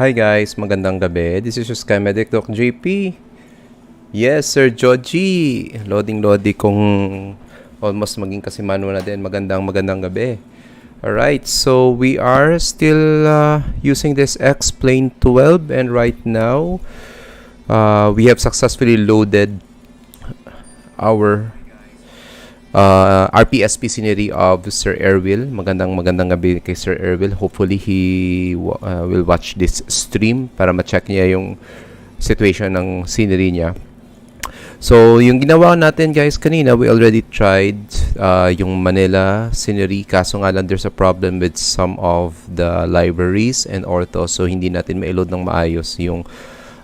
Hi guys, magandang gabi. This is your Sky Medic Doc JP. Yes, Sir Joji. Loading kung almost maging kasimano na din. Magandang gabi. Alright, so we are still using this X-Plane 12 and right now we have successfully loaded our RPSP scenery of Sir Airwil. Magandang gabi kay Sir Airwil. Hopefully he will watch this stream para ma-check niya yung situation ng scenery niya. So, yung ginawa natin guys kanina, we already tried yung Manila scenery. Kaso nga lang there's a problem with some of the libraries and ortho. So, hindi natin ma-load ng maayos yung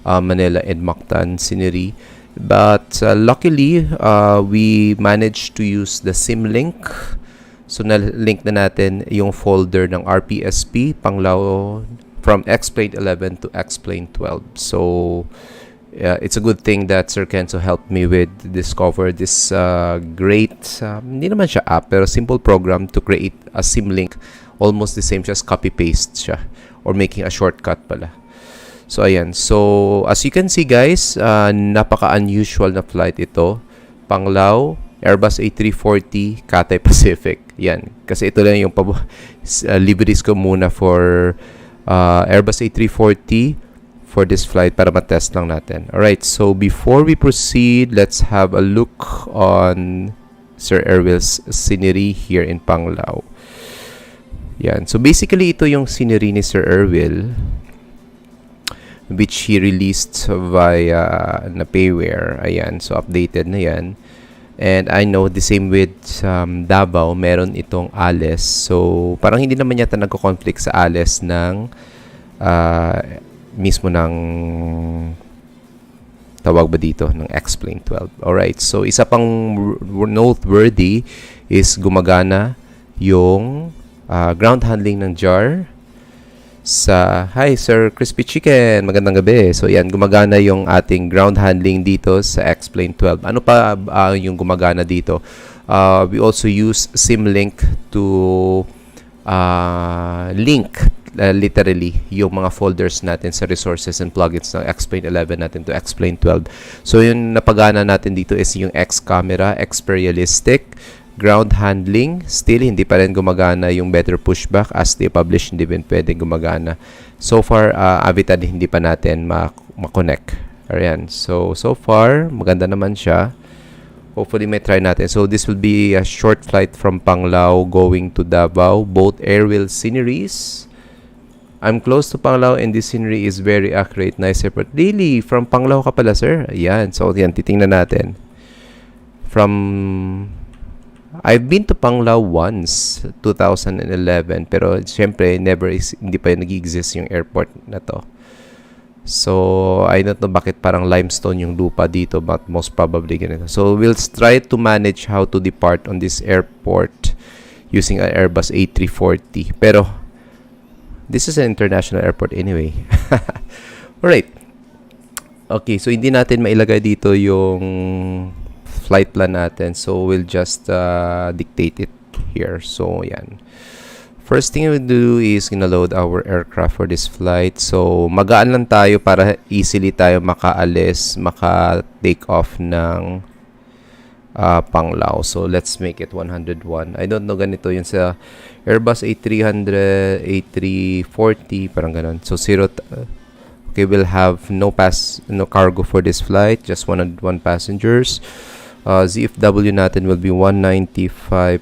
Manila and Mactan scenery. But luckily, we managed to use the SimLink. So, na-link na natin yung folder ng RPSP, Panglao, from X-Plane 11 to X-Plane 12. So, it's a good thing that Sir Kenzo helped me with discover this great, hindi naman siya app, pero simple program to create a SimLink. Almost the same, just copy-paste siya. Or making a shortcut pala. So, ayan. So, as you can see guys, napaka-unusual na flight ito. Panglao, Airbus A340, Cathay Pacific. Yan. Kasi ito lang yung liveries ko muna for Airbus A340 for this flight para matest lang natin. Alright. So, before we proceed, let's have a look on Sir Airwil's scenery here in Panglao. Yan. So, basically, ito yung scenery ni Sir Airwil, which he released via na payware. Ayan, so updated na yan. And I know the same with Davao, meron itong ALES. So, parang hindi naman yata nagko-conflict sa ALES ng mismo ng tawag ba dito, ng X-Plane 12. Alright, so isa pang noteworthy is gumagana yung ground handling ng JAR sa Hi Sir Crispy Chicken, magandang gabi. So yan, gumagana yung ating ground handling dito sa X-Plane 12. Ano pa yung gumagana dito? We also use SimLink to link literally yung mga folders natin sa resources and plugins ng X-Plane 11 natin to X-Plane 12. So yung napagana natin dito is yung X-Camera, X-Realistic, ground handling, still hindi pa rin gumagana yung better pushback as they publish, hindi rin pwedeng gumagana. So far, Avitan hindi pa natin ma-connect. Ayan. So far, maganda naman siya. Hopefully may try natin. So this will be a short flight from Panglao going to Davao, both Airwil Sceneries. I'm close to Panglao and this scenery is very accurate. Nice airport. Really? From Panglao ka pala, sir? Ayan. So yan, titingnan natin. I've been to Panglao once, 2011, pero siyempre hindi pa nag-exist yung airport na to. So, I don't know bakit parang limestone yung lupa dito, but most probably ganito. So, we'll try to manage how to depart on this airport using an Airbus A340. Pero, this is an international airport anyway. Alright. Okay, so hindi natin mailagay dito yung flight plan natin. So, we'll just dictate it here. So, yan. First thing we'll do is gonna load our aircraft for this flight. So, magaan lang tayo para easily tayo makaalis, maka-take off ng Panglao. So, let's make it 101. I don't know, ganito yun sa Airbus A300, A340, parang ganun. So, okay, we'll have no cargo for this flight, just 101 passengers. ZFW natin will be 195.6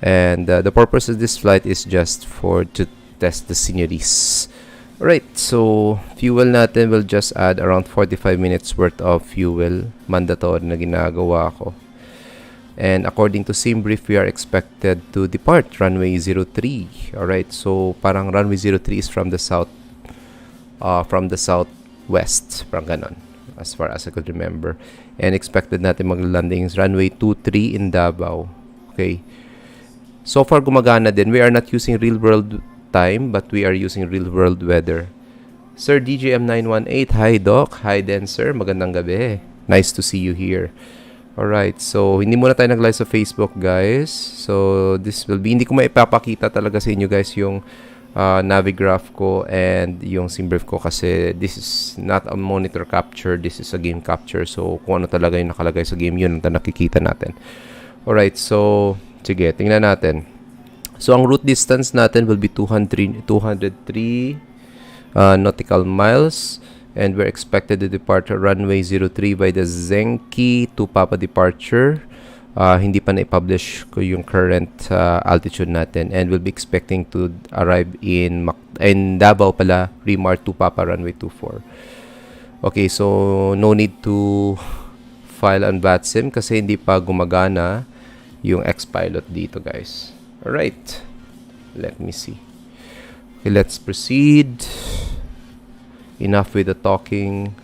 and the purpose of this flight is just to test the sceneries. Alright, so fuel natin will just add around 45 minutes worth of fuel, mandatory na ginagawa ko. And according to SimBrief, we are expected to depart runway 03. Alright, so parang runway 03 is from the southwest, parang ganon, as far as I could remember. And expected natin maglanding is runway 23 in Davao. Okay. So far, gumagana din. We are not using real-world time, but we are using real-world weather. Sir DJM918, hi Doc. Hi din, sir. Magandang gabi. Nice to see you here. Alright, so hindi muna tayo nag-live sa Facebook, guys. So, this will be, hindi ko maipapakita talaga sa inyo, guys, yung navigraph ko and yung SimBrief ko kasi this is not a monitor capture, this is a game capture. So, kung ano talaga yung nakalagay sa game, yun ang nakikita natin. Alright, so, sige, tingnan natin. So, ang route distance natin will be 203 nautical miles. And we're expected to depart runway 03 by the Zenki to Papa departure. Hindi pa na-publish ko yung current altitude natin, and we'll be expecting to arrive in Davao pala, Remar to Papa runway 24. Okay, so no need to file on VATSIM kasi hindi pa gumagana yung X-Pilot dito, guys. Alright, let me see. Okay, let's proceed. Enough with the talking.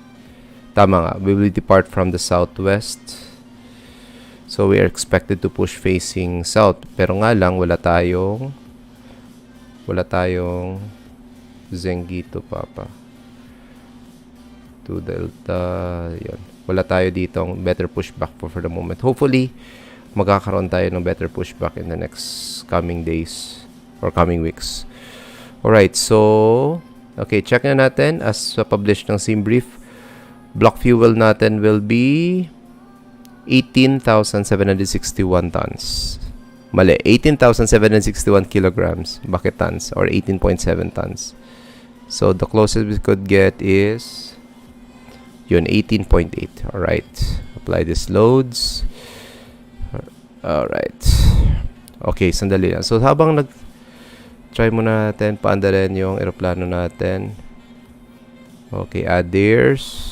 Tama nga, we will depart from the southwest. So, we are expected to push facing south. Pero nga lang, wala tayong Zengi to Papa. To Delta. Yan. Wala tayo ditong better pushback for the moment. Hopefully, magkakaroon tayo ng better pushback in the next coming days or coming weeks. Alright, so, okay, check na natin as published ng SimBrief. Block fuel natin will be 18,761 tons. Mali, 18,761 kilograms. Bakit tons? Or 18.7 tons. So, the closest we could get is yun, 18.8. Alright. Apply these loads. Alright. Okay, sandali lang. So, habang try muna natin, paandarin yung aeroplano natin. Okay, add theirs.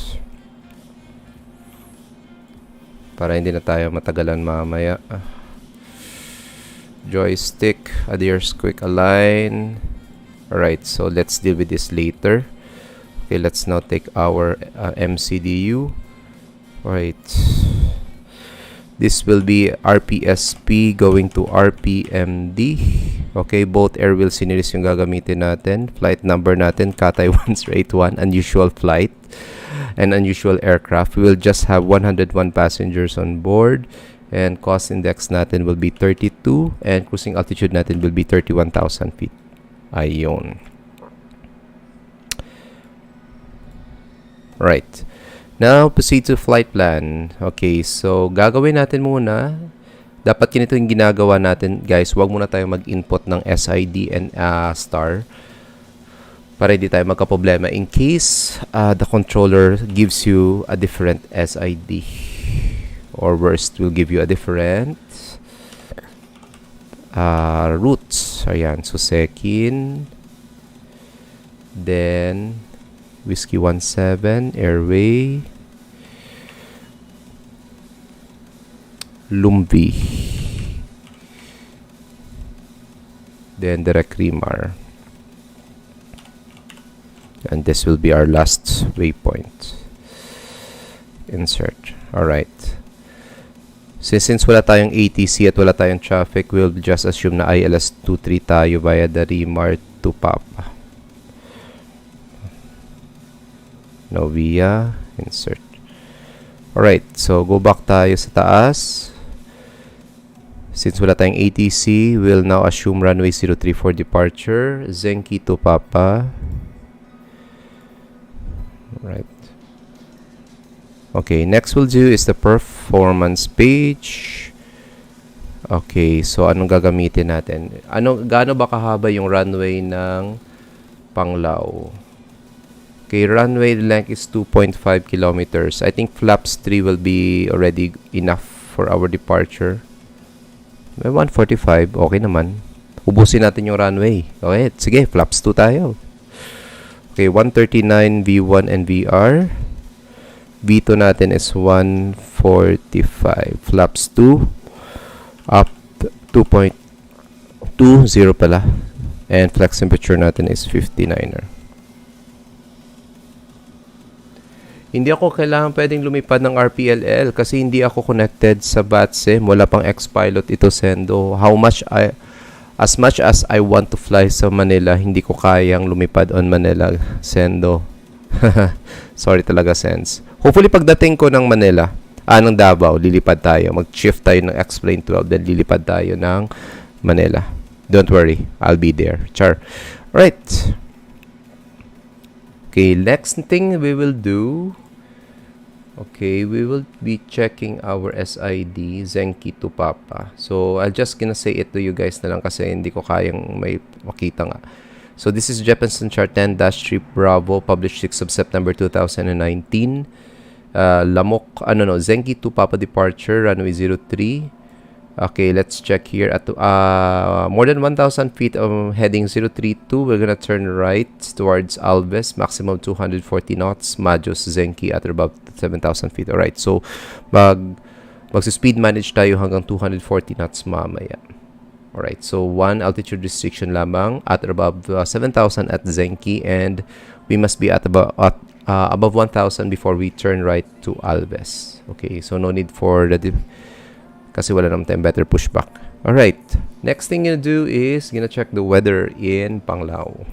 Para hindi na tayo matagalan mamaya. Joystick, adheres, quick align. Alright, so let's deal with this later. Okay, let's now take our MCDU. Alright. This will be RPSP going to RPMD. Okay, both Airwil Sceneries yung gagamitin natin. Flight number natin, Cathay 181, unusual flight. An unusual aircraft. We will just have 101 passengers on board, and cost index natin will be 32, and cruising altitude natin will be 31,000 feet. Ayun. Right. Now, proceed to flight plan. Okay, so gagawin natin muna. Dapat ganito yung ginagawa natin, guys. Huwag muna tayo mag-input ng SID and star, para hindi tayo magka-problema in case the controller gives you a different SID, or worst, will give you a different routes. Ayan, so Sekin, then Whiskey 17, Airway, Lumvi, then direct Remar. And this will be our last waypoint. Insert. Alright. Since wala tayong ATC at wala tayong traffic, we'll just assume na ILS 23 tayo via the Remar to Papa. Now via insert. Alright, so go back tayo sa taas. Since wala tayong ATC, we'll now assume runway 03 for departure. Zenki to Papa. Right. Okay, next we'll do is the performance page. Okay, so anong gagamitin natin? Gaano ba kahaba yung runway ng Panglao? Okay, runway length is 2.5 kilometers. I think flaps 3 will be already enough for our departure. May 145, okay naman. Ubusin natin yung runway. Okay, sige, flaps 2 tayo. Okay, 139 V1 and VR. V2 natin is 145. Flaps 2. Up 2.20 pala. And flex temperature natin is 59er. Hindi ako pwedeng lumipad ng RPLL kasi hindi ako connected sa VATSIM. Wala pang X-Pilot ito, Sendo. As much as I want to fly sa Manila, hindi ko kayang lumipad on Manila, Sendo. Sorry talaga, Sense. Hopefully, pagdating ko ng Manila, ng Davao, lilipad tayo. Mag-shift tayo ng X-Plane 12, then lilipad tayo ng Manila. Don't worry, I'll be there. Char. Right. Okay, next thing we will do, okay, we will be checking our SID, Zenki to Papa. So, I'll just gonna say it to you guys na lang kasi hindi ko kayang may makita nga. So, this is Jeppesen chart 10-3 Bravo, published 6th of September 2019. Lamok, Zenki to Papa departure, runway 03. Okay, let's check here at more than 1,000 feet of heading 032. We're gonna turn right towards Alves, maximum 240 knots. Majos Zenki at about 7,000 feet. Alright, so mag-speed manage tayo hanggang 240 knots mamaya. Alright, so one altitude restriction lamang at above 7,000 at Zenki, and we must be at above 1,000 before we turn right to Alves. Okay, so no need for the kasi wala naman tayong better pushback. Alright, next thing you do is gonna check the weather in Panglao.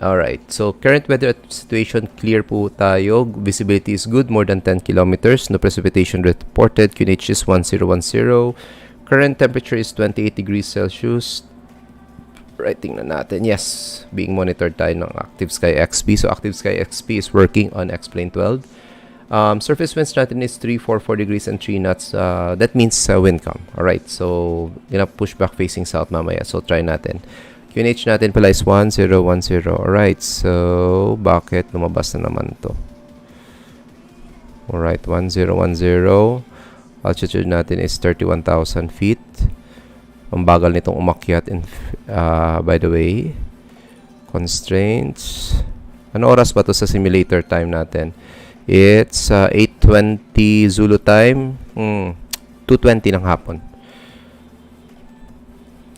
Alright, so current weather situation, clear po tayo. Visibility is good, more than 10 kilometers. No precipitation reported. QNH is 1010. Current temperature is 28 degrees Celsius. Right, tingnan natin. Yes, being monitored tayo ng Active Sky XP. So Active Sky XP is working on X-Plane 12. Surface winds natin is 4 degrees and 3 knots. That means wind calm. Alright, so gonna push back facing south mamaya. So try natin. QNH natin pala is 1010. Alright, so bakit lumabas na naman to? Alright, 1010. Altitude natin is 31,000 feet. Ang bagal nitong umakyat. By the way, constraints. Ano oras ba to sa simulator time natin? It's 8:20 Zulu time. 2:20 ng hapon.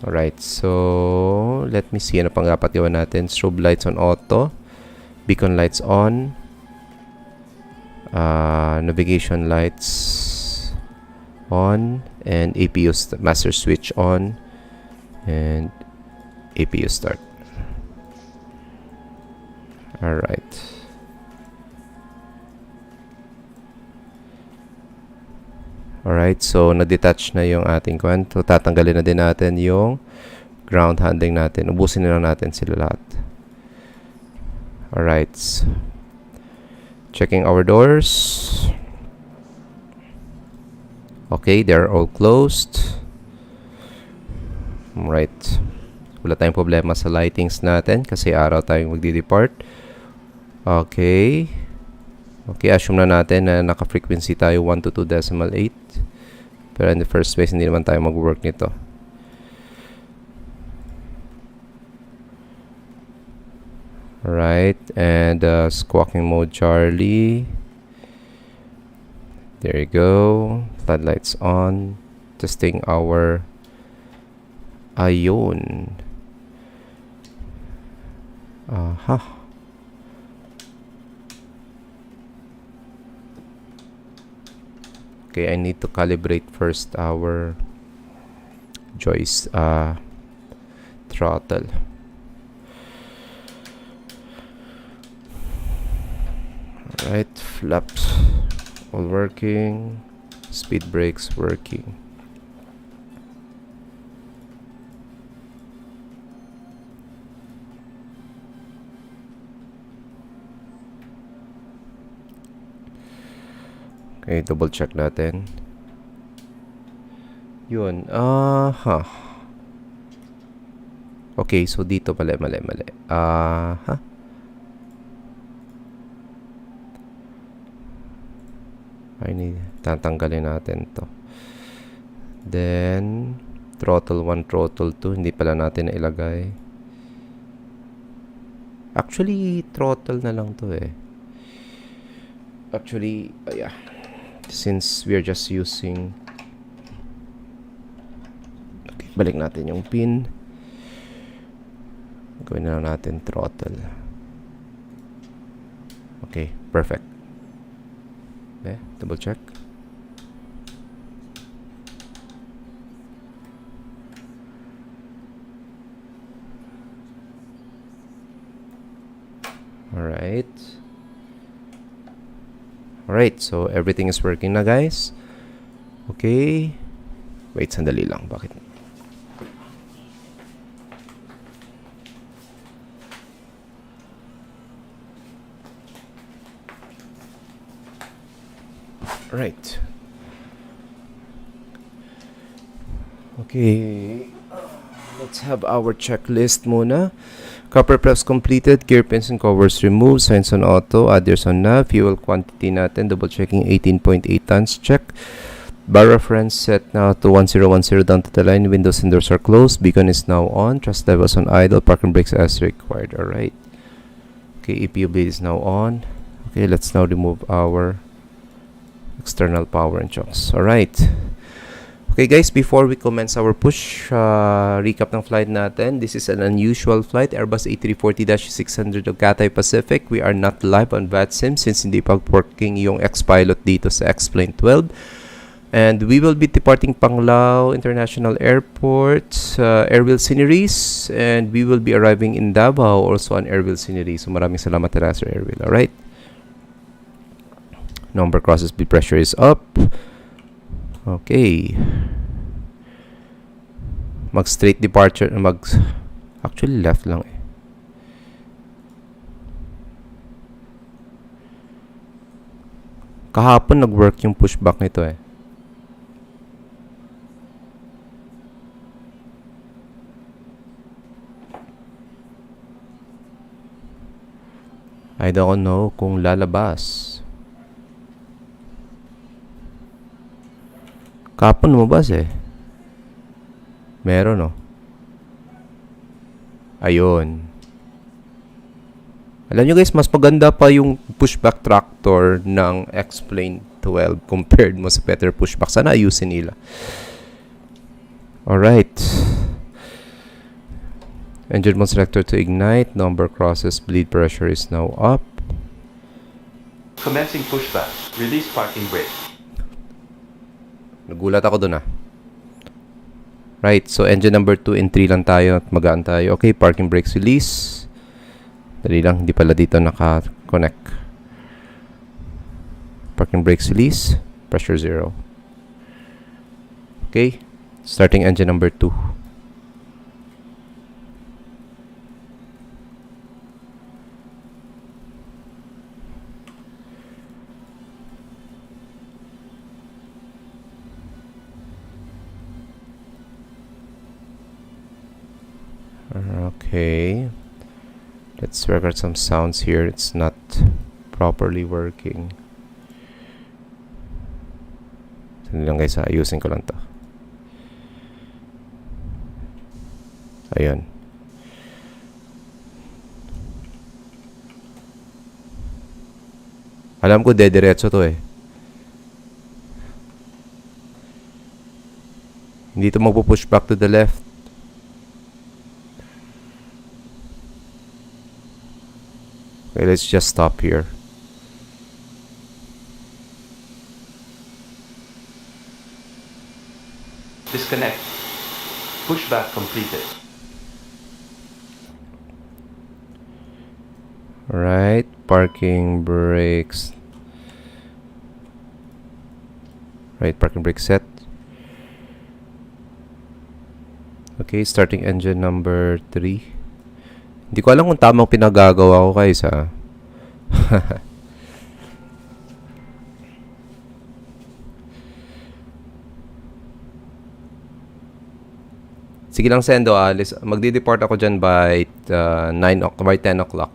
Alright, so let me see ano pang dapat gawin natin. Strobe lights on auto. Beacon lights on. Navigation lights on. And APU master switch on. And APU start. Alright. Alright, so na-detach na yung ating kwento. Tatanggalin na din natin yung ground handling natin. Ubusin na lang natin sila lahat. Alright. Checking our doors. Okay, they're all closed. Alright. Wala tayong problema sa lightings natin kasi araw tayong magdi-depart. Okay. Okay, assume na natin na naka-frequency tayo 122.8. Pero in the first place, hindi naman tayo mag-work nito. Alright, and squawking mode Charlie. There you go. Floodlights on. Testing our Ayun. Okay, I need to calibrate first our joist throttle. Alright, flaps all working, speed brakes working. Okay, double check natin. Yun. Okay, so dito mali. Tatanggalin natin to. Then, throttle 1, throttle 2. Hindi pala natin nailagay. Actually, throttle na lang to eh. Actually, yeah. Since we are just using, okay, balik natin yung pin. Gawin na natin throttle. Okay, perfect. Okay, double check. Alright. Alright, so everything is working na guys. Okay. Wait, sandali lang. Bakit? Right. Okay. Let's have our checklist muna. Copper plugs completed, gear pins and covers removed, signs on auto, others on nav, fuel quantity natin, double checking 18.8 tons, check. Bar reference set now to 1010 down to the line, windows and doors are closed, beacon is now on, thrust levels on idle, parking brakes as required, alright. Okay, EPU blade is now on. Okay, let's now remove our external power and chocks, alright. Okay guys, before we commence our push, recap ng flight natin. This is an unusual flight, Airbus A340-600 of Cathay Pacific. We are not live on VATSIM since hindi pag-working yung ex-pilot dito sa X-Plane 12. And we will be departing Panglao International Airport, Airwil Sceneries, and we will be arriving in Davao also on Airwil Sceneries. So maraming salamat talaga sa Airwil, alright? Number crosses, speed pressure is up. Okay. Mag-straight departure, actually left lang eh. Kahapon nag-work yung pushback nito eh. I don't know kung lalabas. Kahapon lumabas eh. Meron, no? Ayun. Alam nyo guys, mas maganda pa yung pushback tractor ng X-Plane 12 compared mo sa better pushback. Sana ayusin nila. Alright. Engine mode selector to ignite. Number crosses. Bleed pressure is now up. Commencing pushback. Release parking brake. Nagulat ako dun ah. Right, so engine number 2 and 3 lang tayo at magaan tayo. Okay, parking brakes release. Dali lang, hindi pala dito naka-connect. Parking brakes release. Pressure 0. Okay, starting engine number 2. Okay, let's record some sounds here. It's not properly working. Sandali lang guys, ayusin ko lang to. Ayun. Alam ko dediretso to eh. Hindi to magpo-push back to the left. Okay, let's just stop here. Disconnect. Pushback completed. Alright, parking brakes. Right, parking brake set. Okay, starting engine number 3. Hindi ko alam kung tamang pinagagawa ko guys ha. Sige lang Sendo, alis. Magdi-depart ako dyan by 10 o'clock.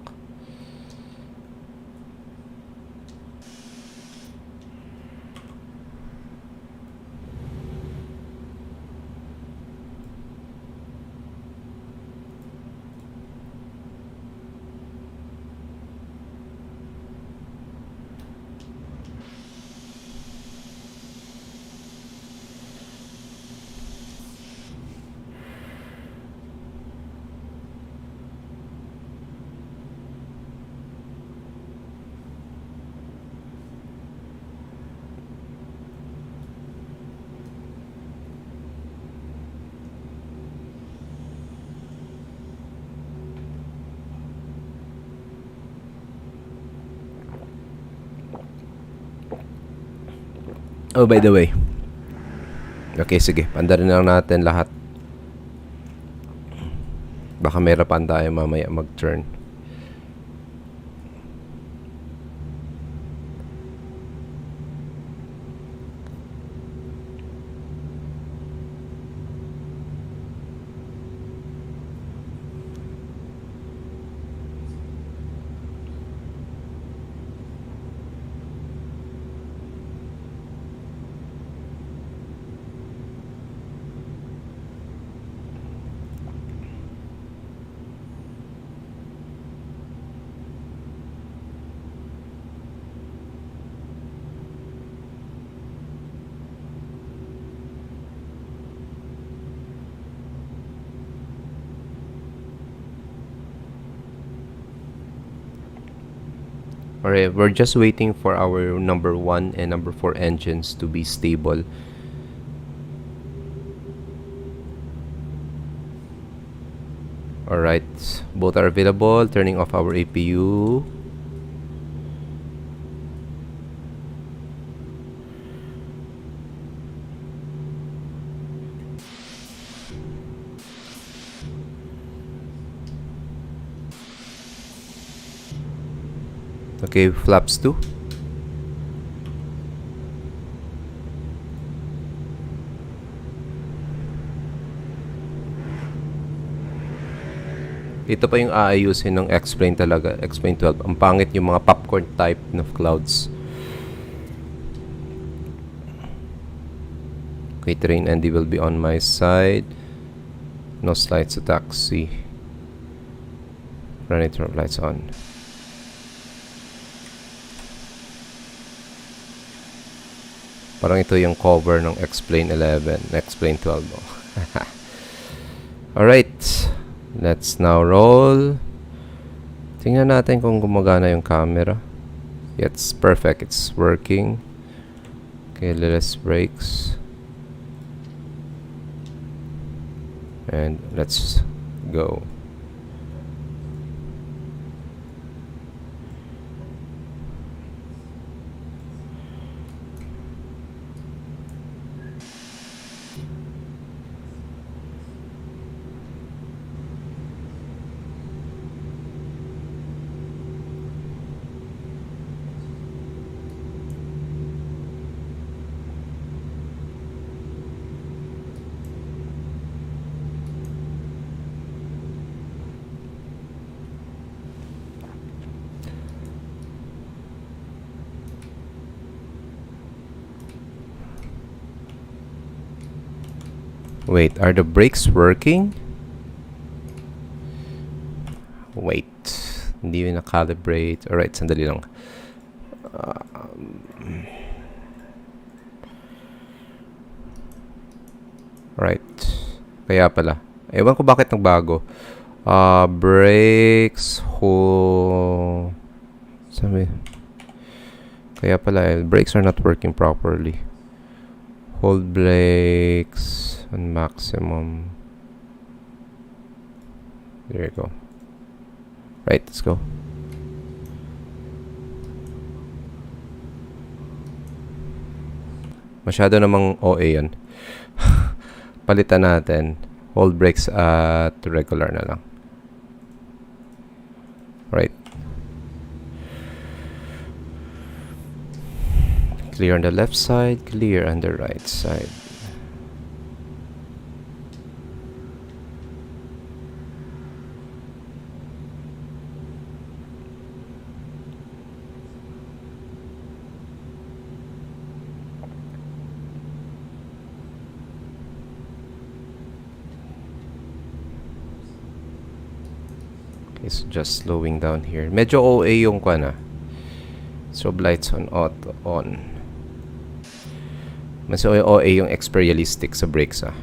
Oh, by the way. Okay, sige. Pandarin lang natin lahat. Baka mayroon tayo mamaya mag-turn. Alright, we're just waiting for our number 1 and number 4 engines to be stable. Alright, both are available. Turning off our APU. Okay, flaps 2. Ito pa yung aayusin ng X-Plane talaga, X-Plane 12. Ang pangit yung mga popcorn type of clouds. Okay, train Andy will be on my side. No slides to taxi. Running turn lights on. Parang ito yung cover ng X-Plane 11, X-Plane 12. Oh. Alright. Let's now roll. Tingnan natin kung gumagana yung camera. It's perfect. It's working. Okay, let's brakes. And let's go. Wait, are the brakes working? Wait. Hindi yun na-calibrate. Alright, sandali lang. Right. Kaya pala. Ewan ko bakit nagbago. Brakes, sabi. Kaya pala, brakes are not working properly. Hold brakes on maximum. There you go. Right, let's go. Masyado namang OA yan. Palitan natin. Hold brakes at regular na lang. Right. Clear on the left side, clear on the right side. It's just slowing down here. Medyo OA yung kwana. Strobe lights on auto on. Mas OA yung experialistic sa brakes ah.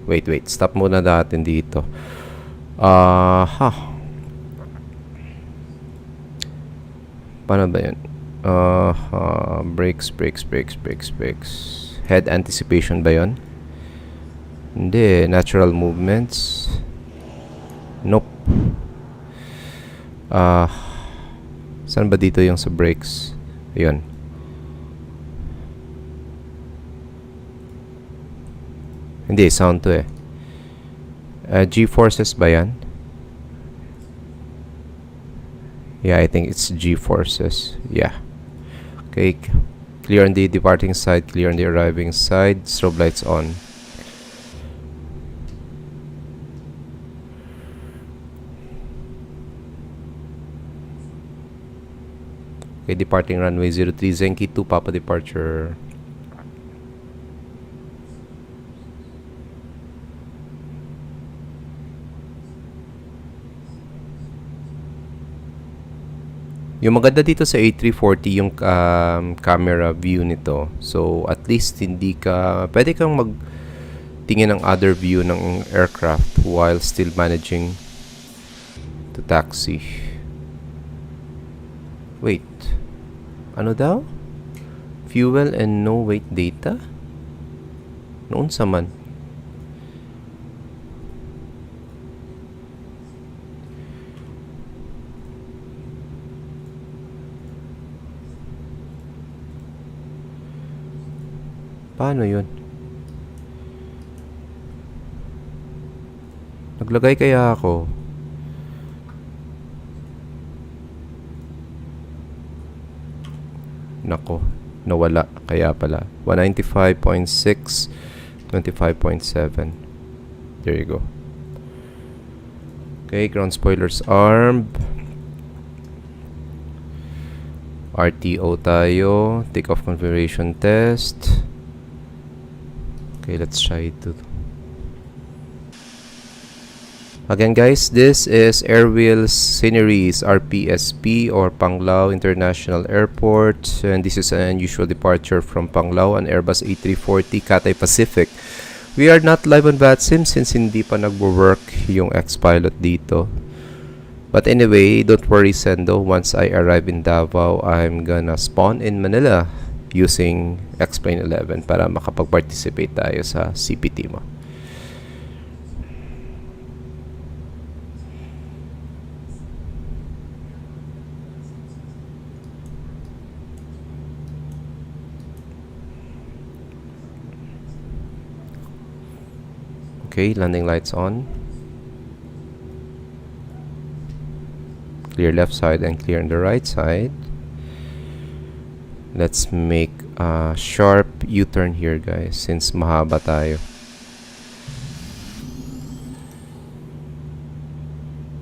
Wait. Stop muna natin dito. Paano ba yun? Brakes. Head anticipation ba yun? Hindi. Natural movements. Nope. Saan ba dito yung sa brakes? Ayun. Hindi, sound to eh. G-forces ba yan? Yeah, I think it's G-forces. Yeah. Okay. Clear on the departing side, clear on the arriving side. Strobe lights on. Okay, departing runway 03, Zenki 2, Papa departure. Yung maganda dito sa A340 yung camera view nito. So, at least hindi ka, pwede kang tingin ng other view ng aircraft while still managing to taxi. Wait. Ano daw? Fuel and no weight data? Noon sa man. Paano yun? Naglagay kaya ako? Nako, nawala. Kaya pala. 195.6, 25.7. There you go. Okay, ground spoilers armed. RTO tayo. Takeoff configuration test. Okay, let's try to. Again guys, this is Airwil Sceneries RPSP or Panglao International Airport, and this is an unusual departure from Panglao, an Airbus A340 Cathay Pacific. We are not live on VATSIM since hindi pa nagwo-work yung ex-pilot dito. But anyway, don't worry Sendo, once I arrive in Davao, I'm gonna spawn in Manila using X-Plane 11 para makapag-participate tayo sa CPT mo. Okay, landing lights on. Clear left side and clear on the right side. Let's make a sharp U-turn here guys since mahaba tayo.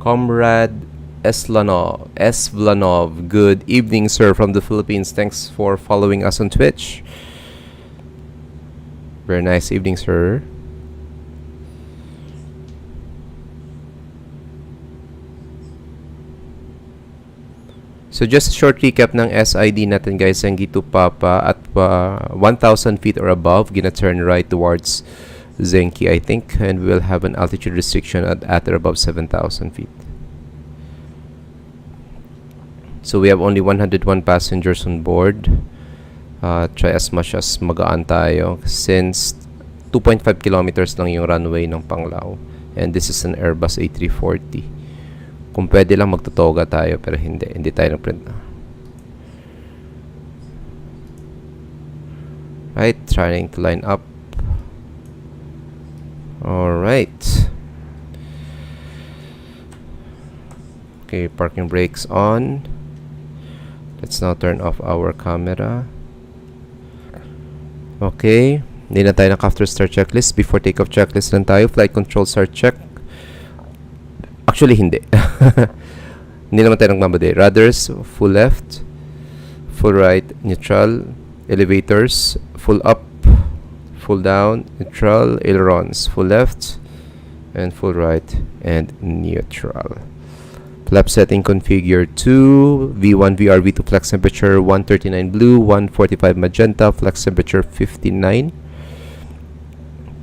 Comrade Svlanov, good evening sir from the Philippines. Thanks for following us on Twitch. Very nice evening sir. So just a short recap ng SID natin guys, ang Gitu Papa at 1,000 feet or above, gonna turn right towards Zenki I think, and we will have an altitude restriction at or above 7,000 feet. So we have only 101 passengers on board. Try as much as magaan tayo since 2.5 kilometers lang yung runway ng Panglao, and this is an Airbus A340. Kung pwede lang magtutoga tayo pero hindi tayo nag-print na. Right, trying to line up. Alright. Okay, parking brakes on. Let's now turn off our camera. Okay, hindi na tayo after start checklist. Before takeoff checklist lang tayo. Flight control start check. Actually, hindi. Hindi naman tayo nagmamadali. Rudders, full left, full right, neutral. Elevators, full up, full down, neutral. Ailerons, full left, and full right, and neutral. Flap setting configure 2. V1, VR, V2 flex temperature 139 blue, 145 magenta, flex temperature 59.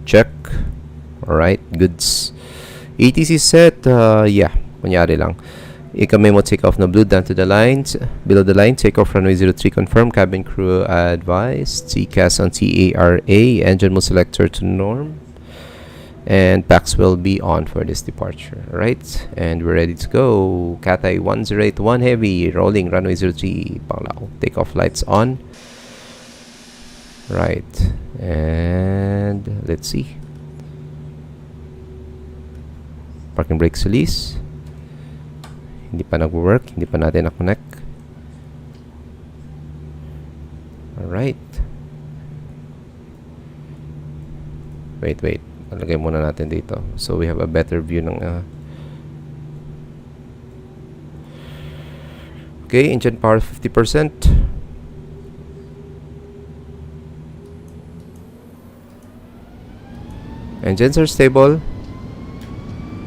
Check. Alright, goods. ATC set, yeah, kunyari lang. Ika-memo takeoff na blue down to the lines. Below the line, takeoff runway 03 confirm. Cabin crew advised. TCAS on TARA. Engine mode selector to norm. And packs will be on for this departure. Alright, and we're ready to go. Cathay 1081 heavy, rolling runway 03 Panglao. Takeoff lights on. Right, and let's see. Parking brakes release. Hindi pa nag-work. Hindi pa natin na-connect. Alright. Wait. Nalagay muna natin dito. So we have a better view ng... Okay, engine power 50%. Engines are stable.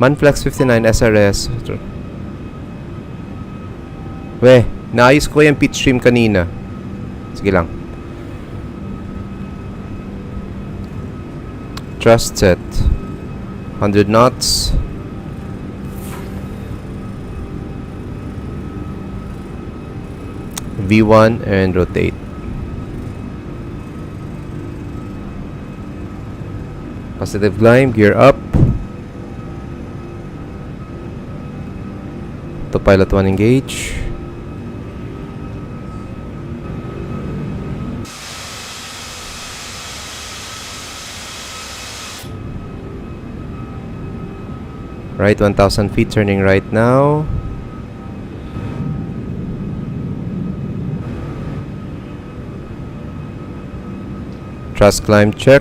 Manflex 59 SRS. Weh, naayos ko yung pitch stream kanina. Sige lang. Thrust set 100 knots. V1 and rotate. Positive climb, gear up. Autopilot 1 engage. Right, 1,000 feet, turning right now. Thrust climb check.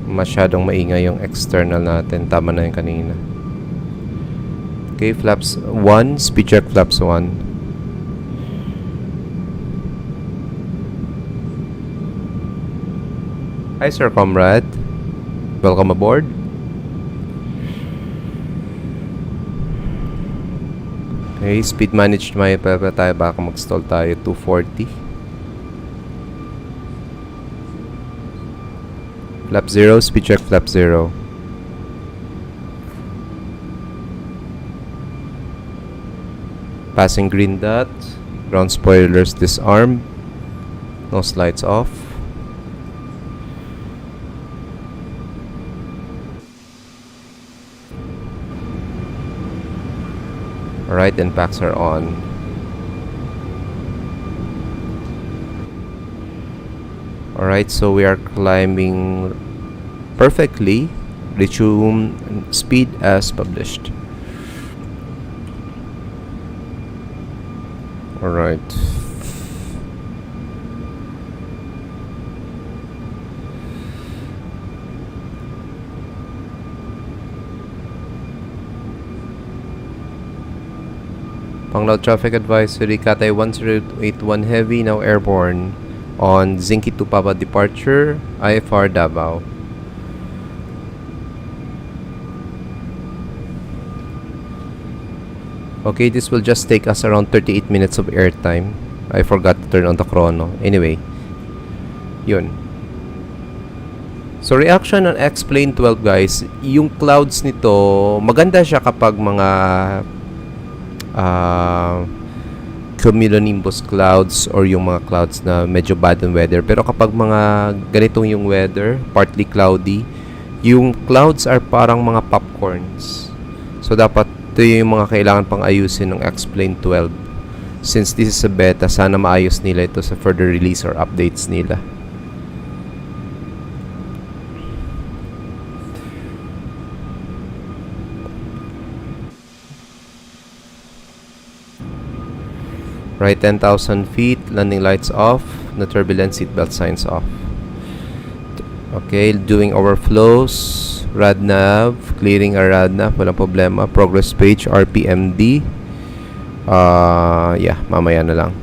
Masyadong maingay yung external natin. Tama na yung kanina. Okay, flaps 1. Speed check flaps 1. Hi, Sir Comrade. Welcome aboard. Okay, speed managed may pa tayo. Baka mag-stall tayo. 240. Flap 0, speed check flap 0. Passing green dot. Ground spoilers disarmed. No slides off. Alright, and packs are on. Alright, so we are climbing perfectly. Resume speed as published. Alright. Panglao traffic advisory, Katay 1081 heavy, now airborne on Zinki to Papa departure, IFR Davao. Okay, this will just take us around 38 minutes of airtime. I forgot to turn on the chrono. Anyway, yun. So, reaction on X-Plane 12, guys. Yung clouds nito, maganda siya kapag mga cumulonimbus clouds or yung mga clouds na medyo bad in weather. Pero kapag mga ganitong yung weather, partly cloudy, yung clouds are parang mga popcorns. So, dapat ito yung mga kailangan pang ayusin ng X-Plane 12. Since this is a beta, sana maayos nila ito sa further release or updates nila. Right, 10,000 feet, landing lights off, the turbulence seatbelt signs off. Okay, doing overflows, radnav, clearing our radnav, walang problema. Progress page, RPMD. Yeah, mamaya na lang.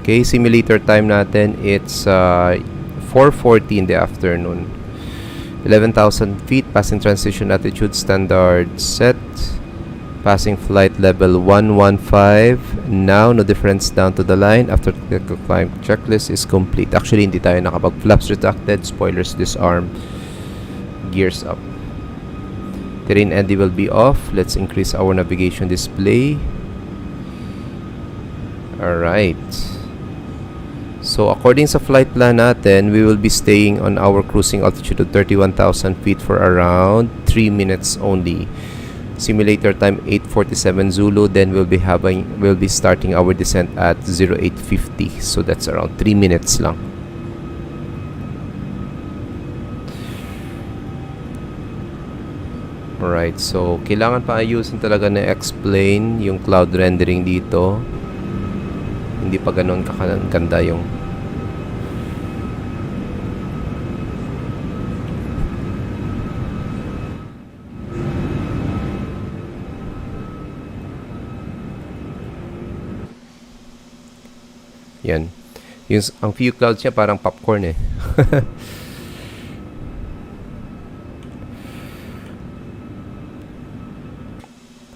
Okay, simulator time natin, it's 4:40 in the afternoon. 11,000 feet, passing transition attitude standard set. Passing flight level 115. Now, no difference down to the line after the climb checklist is complete. Actually, hindi tayo nakapag flaps retracted, spoilers disarmed, gears up. Terrain eddy will be off. Let's increase our navigation display. Alright. So, according sa flight plan natin, we will be staying on our cruising altitude of 31,000 feet for around 3 minutes only. Simulator time 8:47 Zulu, then we'll be starting our descent at 0850. So that's around 3 minutes lang. Alright, so kailangan pa ayusin talaga na explain yung cloud rendering dito. Hindi pa ganoon kakaganda yung yan. Ang few clouds niya parang popcorn eh.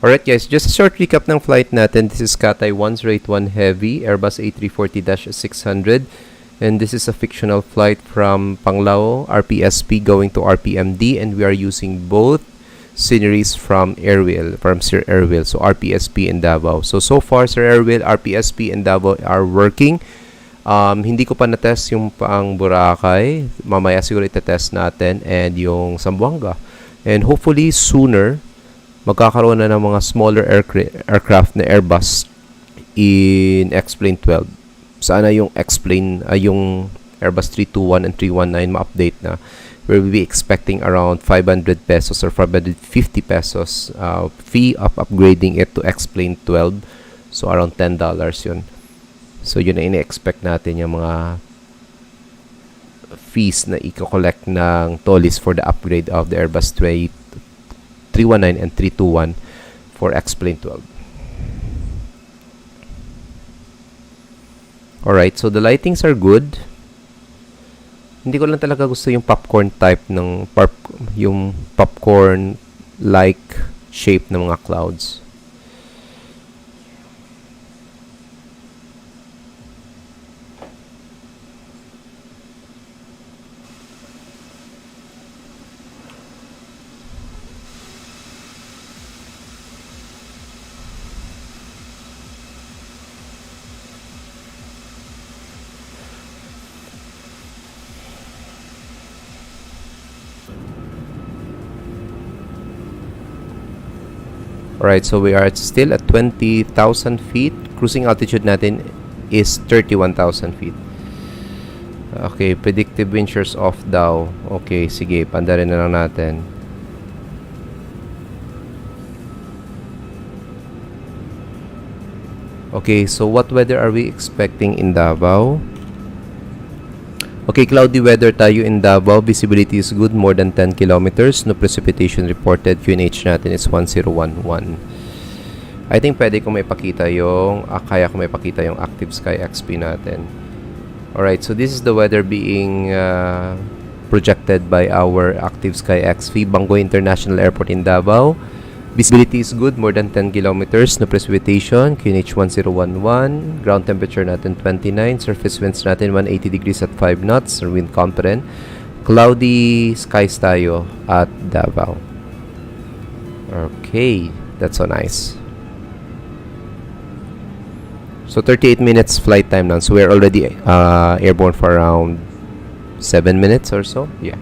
Alright guys, just a short recap ng flight natin. This is Cathay 108-1 Heavy, Airbus A340-600. And this is a fictional flight from Panglao, RPSP going to RPMD. And we are using both sceneries from Airwil, from Sir Airwil. So RPSP and Davao. So far Sir Airwil, RPSP and Davao are working. Hindi ko pa na-test yung pang Boracay. Mamaya siguro itetest natin. And yung Zamboanga. And hopefully sooner, magkakaroon na ng mga smaller aircraft na Airbus in X-Plane 12. Sana yung yung Airbus 321 and 319 ma-update na. We will be expecting around 500 pesos or 550 pesos fee of upgrading it to X-Plane 12. So around $10 yun. So yun na ini-expect natin yung mga fees na i-collect ng tollies for the upgrade of the Airbus 319 and 321 for X-Plane 12. Alright, so the lightings are good. Hindi ko lang talaga gusto yung popcorn type ng yung popcorn like shape ng mga clouds. Alright, so we are still at 20,000 feet. Cruising altitude natin is 31,000 feet. Okay, predictive wind shears off daw. Okay, sige, pandarin na lang natin. Okay, so what weather are we expecting in Davao? Okay, cloudy weather tayo in Davao. Visibility is good, more than 10 kilometers. No precipitation reported. QNH natin is 1011. I think pwede ko may pakita yung kaya ko may pakita yung active sky XP natin. Alright, so this is the weather being projected by our active sky XP. Bangoy International Airport in Davao. Visibility is good, more than 10 kilometers. No precipitation. QNH 1011. Ground temperature natin 29. Surface winds natin 180 degrees at 5 knots. Wind component. Cloudy skies tayo at Davao. Okay, that's so nice. So 38 minutes flight time now. So we're already airborne for around 7 minutes or so. Yeah.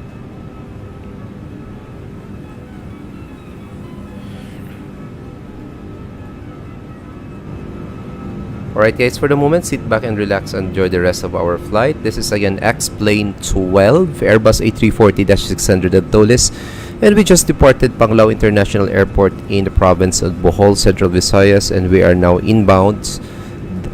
Alright guys, for the moment, sit back and relax and enjoy the rest of our flight. This is again X-Plane 12, Airbus A340-600 at Tolis. And we just departed Panglao International Airport in the province of Bohol, Central Visayas. And we are now inbound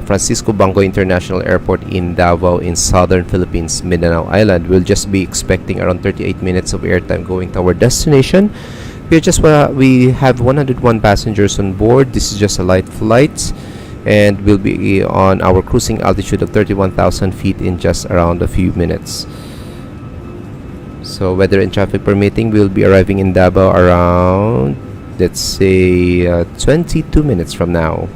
Francisco Bango International Airport in Davao in Southern Philippines, Mindanao Island. We'll just be expecting around 38 minutes of airtime going to our destination. We have 101 passengers on board. This is just a light flight. And we'll be on our cruising altitude of 31,000 feet in just around a few minutes. So weather and traffic permitting, we'll be arriving in Davao around, let's say, 22 minutes from now.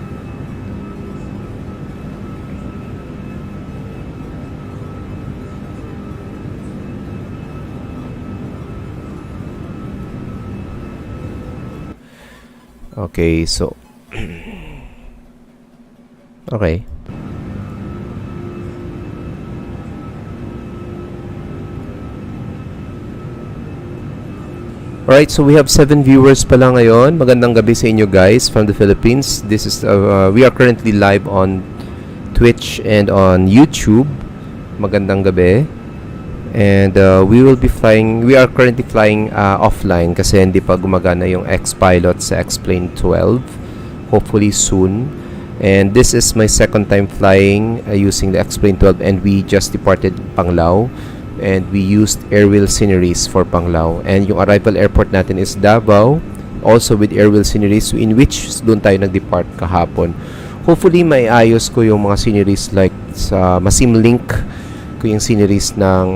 Okay, so okay. Alright, so we have 7 viewers pala ngayon. Magandang gabi sa inyo guys from the Philippines. This is we are currently live on Twitch and on YouTube. Magandang gabi. And we are currently flying offline kasi hindi pa gumagana yung X-Pilot sa X-Plane 12. Hopefully soon. And this is my second time flying using the X-Plane 12, and we just departed Panglao and we used Airwil Sceneries for Panglao. And yung arrival airport natin is Davao, also with Airwil Sceneries, in which doon tayo nag-depart kahapon. Hopefully may ayos ko yung mga sceneries like sa Masim Link ko yung sceneries ng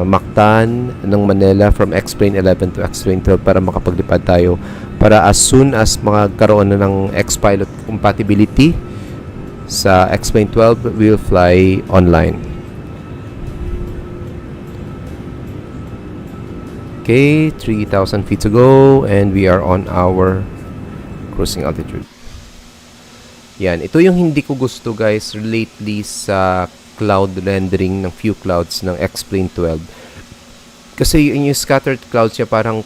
Mactan, ng Manila from X-Plane 11 to X-Plane 12 para makapaglipad tayo. Para as soon as magkaroon na ng X-Pilot compatibility sa X-Plane 12, we'll fly online. Okay, 3,000 feet to go and we are on our cruising altitude. Yan, ito yung hindi ko gusto guys lately sa cloud rendering ng few clouds ng X-Plane 12. Kasi yung scattered clouds niya parang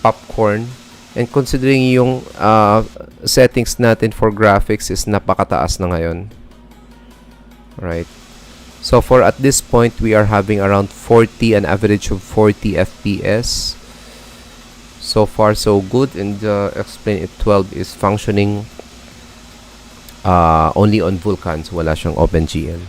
popcorn, and considering yung settings natin for graphics is napakataas na ngayon. Right. So for at this point we are having around 40, an average of 40 FPS. So far so good, and X-Plane 12 is functioning only on Vulcans, wala siyang OpenGL.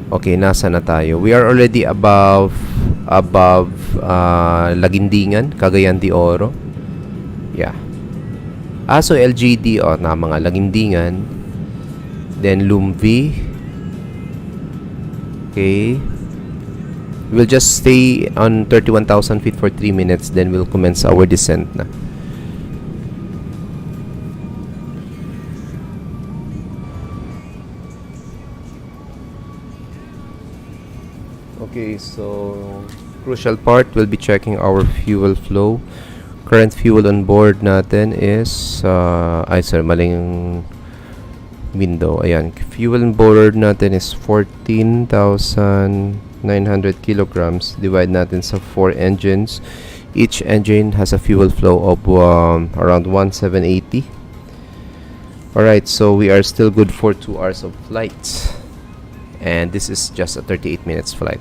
Okay, nasa na tayo? We are already above Lagindingan, Cagayan de Oro. Yeah. So LGD na mga Lagindingan. Then Lumvi. Okay. We'll just stay on 31,000 feet for 3 minutes, then we'll commence our descent na. Okay, so crucial part, we'll be checking our fuel flow. Current fuel on board natin is maling window. Ayan, fuel on board natin is 14,900 kilograms. Divide natin sa 4 engines. Each engine has a fuel flow of around 1,780. Alright, so we are still good for 2 hours of flight. And this is just a 38 minutes flight.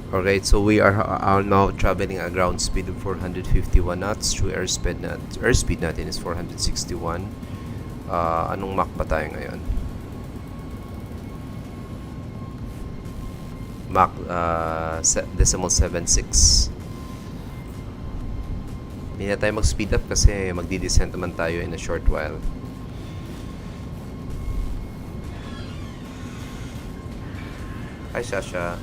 Alright, so we are now traveling at ground speed of 451 knots through airspeed natin is 461. Anong Mach pa tayo ngayon? Mach decimal 76. Hindi na tayo mag-speed up kasi magdi-descent naman tayo in a short while. Hi, Sasha.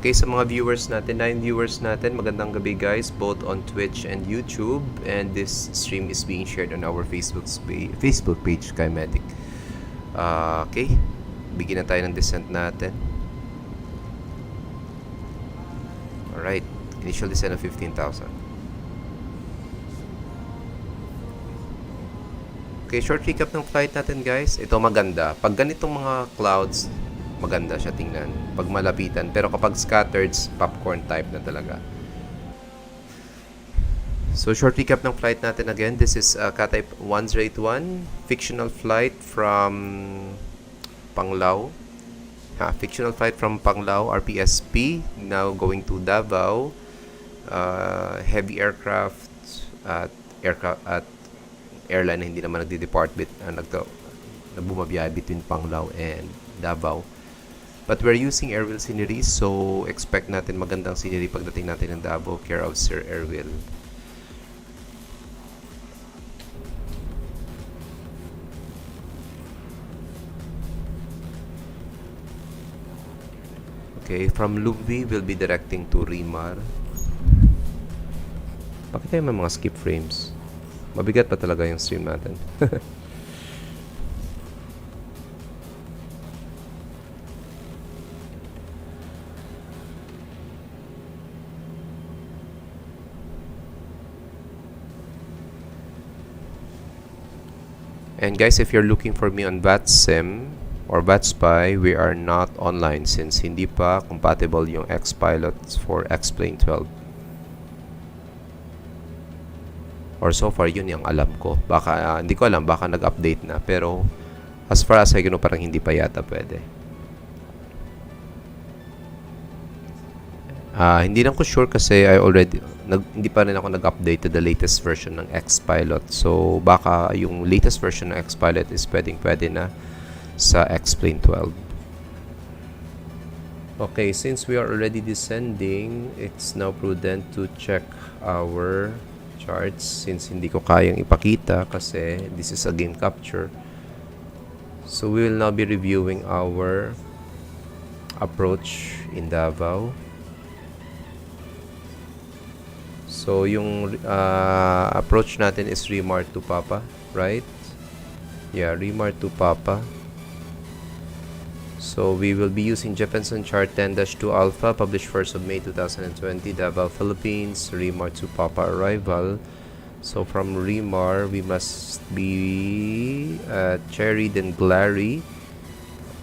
Okay, sa mga viewers natin, 9 viewers natin, magandang gabi guys, both on Twitch and YouTube, and this stream is being shared on our Facebook page, Kinetic. Okay, bigyan na tayo ng descent natin. Alright, initial descent of 15,000. Okay, short recap ng flight natin guys. Ito maganda. Pag ganitong mga clouds, maganda siya tingnan pag malapitan, pero kapag scattered, popcorn type na talaga. So short recap ng flight natin again. This is Ka-type 1081, fictional flight from Panglao. Fictional flight from Panglao RPSP, now going to Davao. Heavy aircraft at airline na hindi naman nagdi-depart nagbumabiyahe between Panglao and Davao. But we're using Airwil Sceneries, so expect natin magandang scenery pagdating natin ng Davao, care of Sir Airwil. Okay, from Lumbi, we'll be directing to Rimar. Bakit tayo may mga skip frames? Mabigat pa talaga yung stream natin. And guys, if you're looking for me on VATSIM, or BatSpy, we are not online since hindi pa compatible yung X-Pilot for X-Plane 12. Or so far, yun yung alam ko. Baka, hindi ko alam, baka nag-update na. Pero, as far as I know, parang hindi pa yata pwede. Hindi lang ko sure kasi hindi pa rin ako nag-update to the latest version ng X-Pilot. So, baka yung latest version ng X-Pilot is pwede na sa X-Plane 12. Okay, since we are already descending, it's now prudent to check our charts since hindi ko kayang ipakita kasi this is a game capture. So, we will now be reviewing our approach in Davao. So, yung approach natin is Remar to Papa, right? Yeah, Remar to Papa. So, we will be using Jeppesen Chart 10-2 Alpha, published 1st of May 2020, Davao, Philippines, Remar to Papa arrival. So, from Remar, we must be at Cherry, then Glary,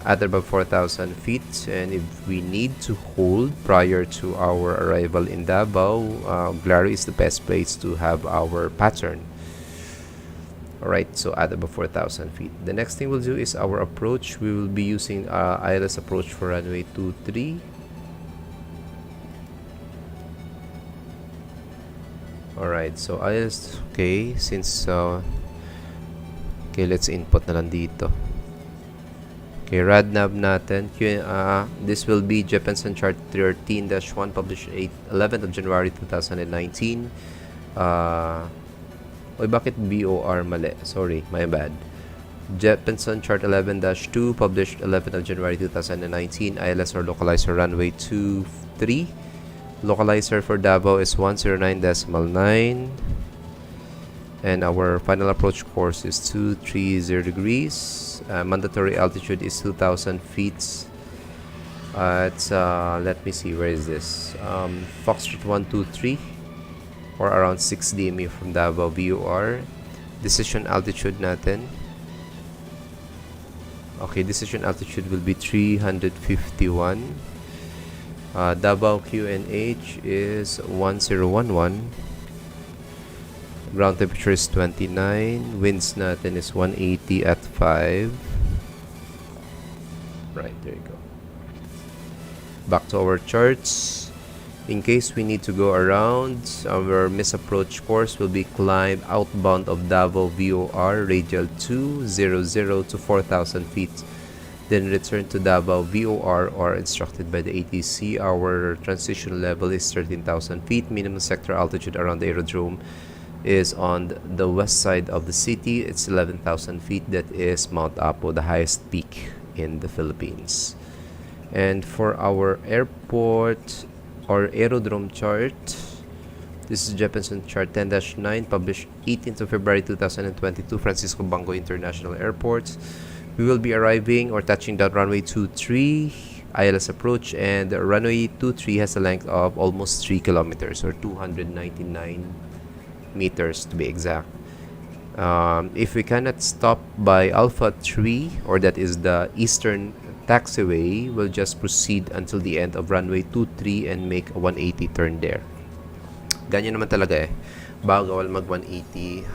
at about 4,000 feet, and if we need to hold prior to our arrival in Davao, Glary is the best place to have our pattern. Alright, so at about 4,000 feet. The next thing we'll do is our approach. We will be using ILS approach for runway 23. Alright, so ILS, okay, since, okay, let's input na lang dito. Okay, RadNav natin. This will be Jeppesen Chart 13-1, published 11th of January 2019. Bakit BOR mali? Sorry, my bad. Jeppesen Chart 11-2, published 11th of January 2019. ILS or localizer runway 23. Localizer for Davao is 109.9. And our final approach course is 230 degrees. Mandatory altitude is 2,000 feet. Let me see, where is this? Foxtrot 123 or around 6 DME from Davao VOR. Decision altitude natin. Okay, decision altitude will be 351. Davao QNH is 1011. Ground temperature is 29. Winds natin is 180 at 5. Right, there you go. Back to our charts. In case we need to go around, our misapproach course will be climb outbound of Davao VOR, radial 200 to 4,000 feet. Then return to Davao VOR or instructed by the ATC. Our transition level is 13,000 feet. Minimum sector altitude around the aerodrome is on the west side of the city. It's 11,000 feet. That is Mount Apo, the highest peak in the Philippines. And for our airport or aerodrome chart, this is Jeppesen Chart 10-9, published 18th of February 2022, Francisco Bango International Airport. We will be arriving or touching down runway 23, ILS approach, and runway 23 has a length of almost 3 kilometers or 299 meters to be exact. If we cannot stop by Alpha 3, or that is the eastern taxiway, we'll just proceed until the end of runway 23 and make a 180 turn there. Ganyan naman talaga eh. Bawal mag 180